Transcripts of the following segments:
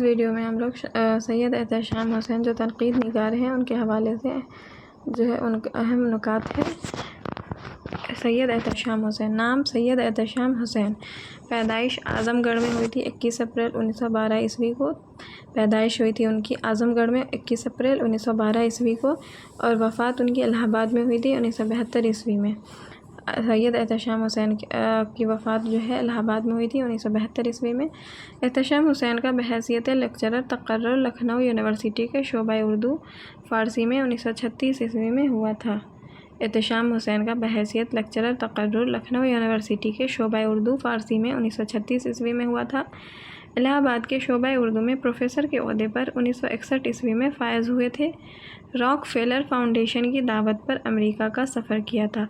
Video میں ہم لوگ سید احتشام حسین جو تنقید نگار ہیں ان کے حوالے سے جو ہے ان کے اہم نکات ہیں۔ سید احتشام حسین، نام سید احتشام حسین، پیدائش اعظم گڑھ میں ہوئی تھی 21 اپریل 1912 عیسوی کو۔ پیدائش ہوئی تھی ان کی اعظم گڑھ میں 21 اپریل 1912 عیسوی کو، اور وفات ان کی الہ آباد میں ہوئی تھی 1972 عیسوی میں۔ سید احتشام حسین کی وفات جو ہے الہ آباد میں ہوئی تھی 1972 عیسوی میں۔ احتشام حسین کا بحیثیت لیکچرر تقرر لکھنؤ یونیورسٹی کے شعبہ اردو فارسی میں 1936 عیسوی میں ہوا تھا۔ احتشام حسین کا بحیثیت لیکچرر تقرر لکھنؤ یونیورسٹی کے شعبہ اردو فارسی میں 1936 عیسوی میں ہوا تھا۔ الہ آباد کے شعبہ اردو میں پروفیسر کے عہدے پر 1961 عیسوی میں فائز ہوئے تھے۔ راک فیلر فاؤنڈیشن کی دعوت پر امریکہ کا سفر کیا تھا۔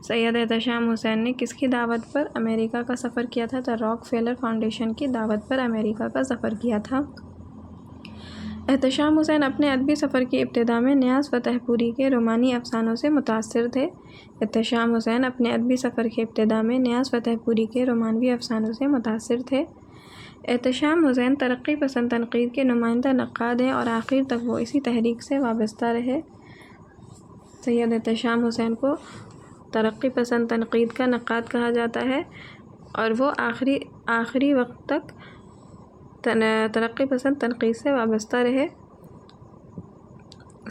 سید احتشام حسین نے کس کی دعوت پر امریکہ کا سفر کیا تھا؟ تو راک فیلر فاؤنڈیشن کی دعوت پر امریکہ کا سفر کیا تھا۔ احتشام حسین اپنے ادبی سفر کی ابتدا میں نیاز فتح پوری کے رومانی افسانوں سے متاثر تھے۔ احتشام حسین اپنے ادبی سفر کی ابتدا میں نیاز فتح پوری کے رومانوی افسانوں سے متاثر تھے۔ احتشام حسین ترقی پسند تنقید کے نمائندہ نقاد ہیں اور آخر تک وہ اسی تحریک سے وابستہ رہے۔ سید احتشام حسین کو ترقی پسند تنقید کا نقاد کہا جاتا ہے اور وہ آخری وقت تک ترقی پسند تنقید سے وابستہ رہے۔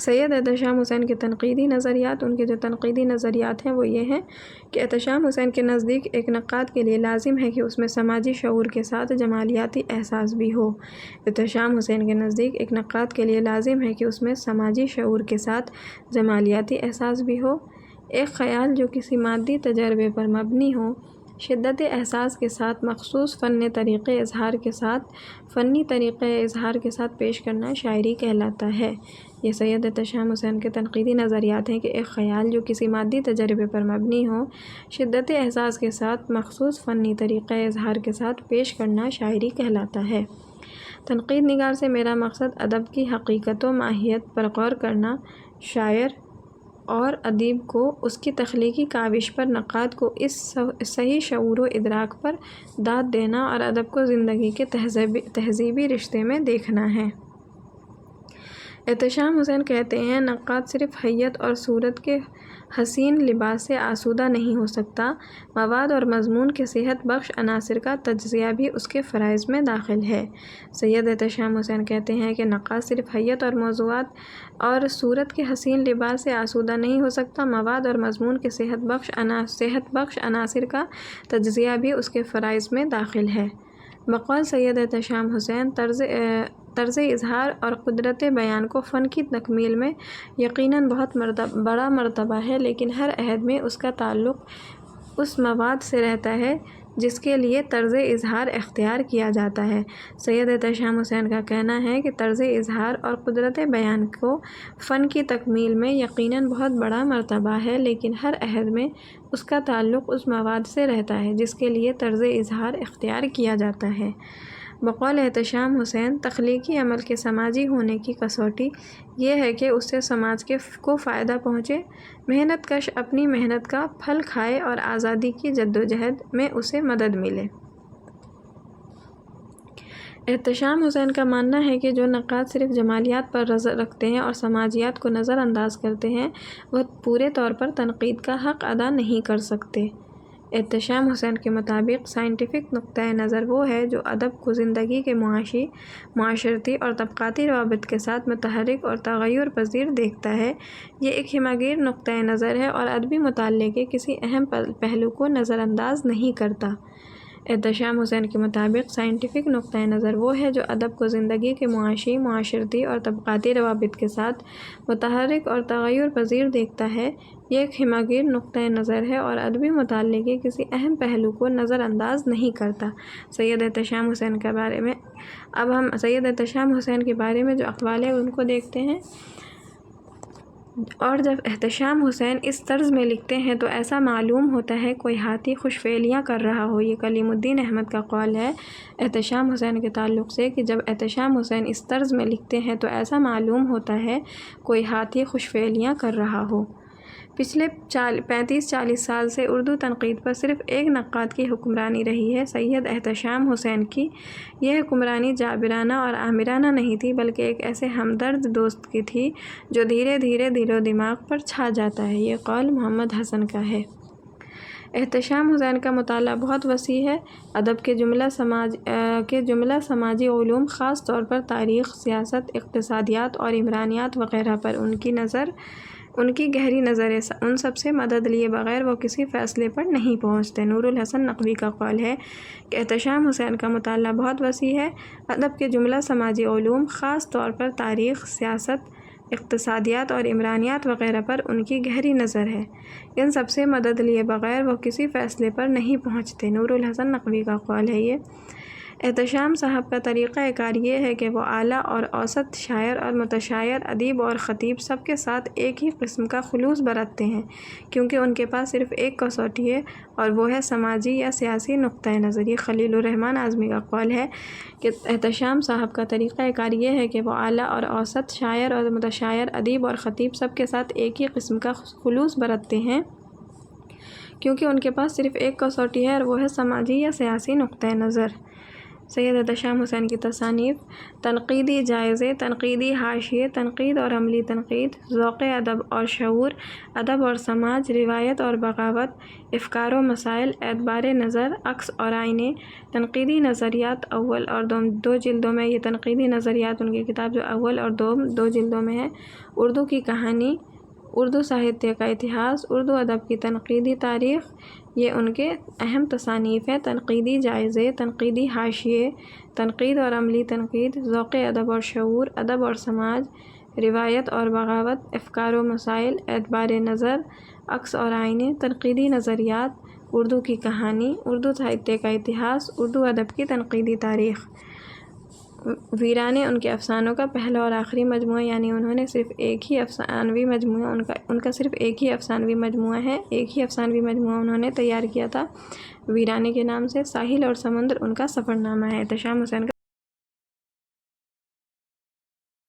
سید احتشام حسین کے تنقیدی نظریات، ان کے جو تنقیدی نظریات ہیں وہ یہ ہیں کہ احتشام حسین کے نزدیک ایک نقاد کے لیے لازم ہے کہ اس میں سماجی شعور کے ساتھ جمالیاتی احساس بھی ہو۔ احتشام حسین کے نزدیک ایک نقاد کے لیے لازم ہے کہ اس میں سماجی شعور کے ساتھ جمالیاتی احساس بھی ہو۔ ایک خیال جو کسی مادی تجربے پر مبنی ہو، شدت احساس کے ساتھ، مخصوص فنی طریقۂ اظہار کے ساتھ پیش کرنا شاعری کہلاتا ہے۔ یہ سید احتشام حسین کے تنقیدی نظریات ہیں کہ ایک خیال جو کسی مادی تجربے پر مبنی ہو، شدت احساس کے ساتھ، مخصوص فنی طریقۂ اظہار کے ساتھ پیش کرنا شاعری کہلاتا ہے۔ تنقید نگار سے میرا مقصد ادب کی حقیقت و ماہیت پر غور کرنا، شاعر اور ادیب کو اس کی تخلیقی کاوش پر، نقاد کو اس صحیح شعور و ادراک پر داد دینا اور ادب کو زندگی کے تہذیبی رشتے میں دیکھنا ہے۔ احتشام حسین کہتے ہیں، نقاد صرف حیت اور صورت کے حسین لباس سے آسودہ نہیں ہو سکتا، مواد اور مضمون کے صحت بخش عناصر کا تجزیہ بھی اس کے فرائض میں داخل ہے۔ سید احتشام حسین کہتے ہیں کہ نقاد صرف حیت اور موضوعات اور صورت کے حسین لباس سے آسودہ نہیں ہو سکتا، مواد اور مضمون کے صحت بخش عناصر کا تجزیہ بھی اس کے فرائض میں داخل ہے۔ بقول سید احتشام حسین، طرز اظہار اور قدرت بیان کو فن کی تکمیل میں یقیناً بہت بڑا مرتبہ ہے، لیکن ہر عہد میں اس کا تعلق اس مواد سے رہتا ہے جس کے لیے طرز اظہار اختیار کیا جاتا ہے۔ سید احتشام حسین کا کہنا ہے کہ طرز اظہار اور قدرت بیان کو فن کی تکمیل میں یقیناً بہت بڑا مرتبہ ہے، لیکن ہر عہد میں اس کا تعلق اس مواد سے رہتا ہے جس کے لیے طرز اظہار اختیار کیا جاتا ہے۔ بقول احتشام حسین، تخلیقی عمل کے سماجی ہونے کی کسوٹی یہ ہے کہ اس سے سماج کو فائدہ پہنچے، محنت کش اپنی محنت کا پھل کھائے اور آزادی کی جدوجہد میں اسے مدد ملے۔ احتشام حسین کا ماننا ہے کہ جو نقاد صرف جمالیات پر نظر رکھتے ہیں اور سماجیات کو نظر انداز کرتے ہیں، وہ پورے طور پر تنقید کا حق ادا نہیں کر سکتے۔ احتشام حسین کے مطابق سائنٹیفک نقطۂ نظر وہ ہے جو ادب کو زندگی کے معاشی، معاشرتی اور طبقاتی روابط کے ساتھ متحرک اور تغیر پذیر دیکھتا ہے۔ یہ ایک ہمہ گیر نقطۂ نظر ہے اور ادبی مطالعے کے کسی اہم پہلو کو نظر انداز نہیں کرتا۔ احتشام حسین کے مطابق سائنٹیفک نقطۂ نظر وہ ہے جو ادب کو زندگی کے معاشی، معاشرتی اور طبقاتی روابط کے ساتھ متحرک اور تغیر پذیر دیکھتا ہے۔ یہ ایک ہمہ گیر نقطۂ نظر ہے اور ادبی مطالعے کے کسی اہم پہلو کو نظر انداز نہیں کرتا۔ سید احتشام حسین کے بارے میں اب ہم سید احتشام حسین کے بارے میں جو اقوال ہیں ان کو دیکھتے ہیں۔ اور جب احتشام حسین اس طرز میں لکھتے ہیں تو ایسا معلوم ہوتا ہے کوئی ہاتھی خوش فعلیاں کر رہا ہو۔ یہ کلیم الدین احمد کا قول ہے احتشام حسین کے تعلق سے کہ جب احتشام حسین اس طرز میں لکھتے ہیں تو ایسا معلوم ہوتا ہے کوئی ہاتھی خوش فعلیاں کر رہا ہو۔ پچھلے 35-40 سال سے اردو تنقید پر صرف ایک نقاد کی حکمرانی رہی ہے، سید احتشام حسین کی۔ یہ حکمرانی جابرانہ اور آمرانہ نہیں تھی، بلکہ ایک ایسے ہمدرد دوست کی تھی جو دھیرے دھیرے دل و دماغ پر چھا جاتا ہے۔ یہ قول محمد حسن کا ہے۔ احتشام حسین کا مطالعہ بہت وسیع ہے۔ ادب کے جملہ سماجی علوم، خاص طور پر تاریخ، سیاست، اقتصادیات اور عمرانیات وغیرہ پر ان کی گہری نظر ہے۔ ان سب سے مدد لیے بغیر وہ کسی فیصلے پر نہیں پہنچتے۔ نور الحسن نقوی کا قول ہے کہ احتشام حسین کا مطالعہ بہت وسیع ہے۔ ادب کے جملہ سماجی علوم، خاص طور پر تاریخ، سیاست، اقتصادیات اور عمرانیات وغیرہ پر ان کی گہری نظر ہے۔ ان سب سے مدد لیے بغیر وہ کسی فیصلے پر نہیں پہنچتے۔ نور الحسن نقوی کا قول ہے۔ یہ احتشام صاحب کا طریقہ کار یہ ہے کہ وہ اعلیٰ اور اوسط شاعر اور متشاعر، ادیب اور خطیب سب کے ساتھ ایک ہی قسم کا خلوص برتتے ہیں، کیونکہ ان کے پاس صرف ایک کسوٹی ہے اور وہ ہے سماجی یا سیاسی نقطۂ نظر۔ یہ خلیل الرحمن اعظمی کا قول ہے کہ احتشام صاحب کا طریقہ کار یہ ہے کہ وہ اعلیٰ اور اوسط شاعر اور متشاعر، ادیب اور خطیب سب کے ساتھ ایک ہی قسم کا خلوص برتتے ہیں، کیونکہ ان کے پاس صرف ایک کسوٹی ہے اور وہ ہے سماجی یا سیاسی نقطۂ نظر۔ سید احتشام حسین کی تصانیف: تنقیدی جائزے، تنقیدی حاشیے، تنقید اور عملی تنقید، ذوق ادب اور شعور، ادب اور سماج، روایت اور بغاوت، افکار و مسائل، اعتبار نظر، عکس اور آئینے، تنقیدی نظریات اول اور دوم 2 جلدوں میں۔ یہ تنقیدی نظریات ان کی کتاب جو اول اور دوم 2 جلدوں میں ہے۔ اردو کی کہانی، اردو ساہتیہ کا اتہاس، اردو ادب کی تنقیدی تاریخ، یہ ان کے اہم تصانیف ہیں۔ تنقیدی جائزے، تنقیدی حاشیے، تنقید اور عملی تنقید، ذوق ادب اور شعور، ادب اور سماج، روایت اور بغاوت، افکار و مسائل، اعتبار نظر، عکس اور آئینے، تنقیدی نظریات، اردو کی کہانی، اردو ساہتیہ کا اتہاس، اردو ادب کی تنقیدی تاریخ۔ ویرانے ان کے افسانوں کا پہلا اور آخری مجموعہ، یعنی انہوں نے صرف ایک ہی افسانوی مجموعہ ان کا صرف ایک ہی افسانوی مجموعہ ہے، ایک ہی افسانوی مجموعہ انہوں نے تیار کیا تھا ویرانے کے نام سے۔ ساحل اور سمندر ان کا سفر نامہ ہے۔ احتشام حسین کا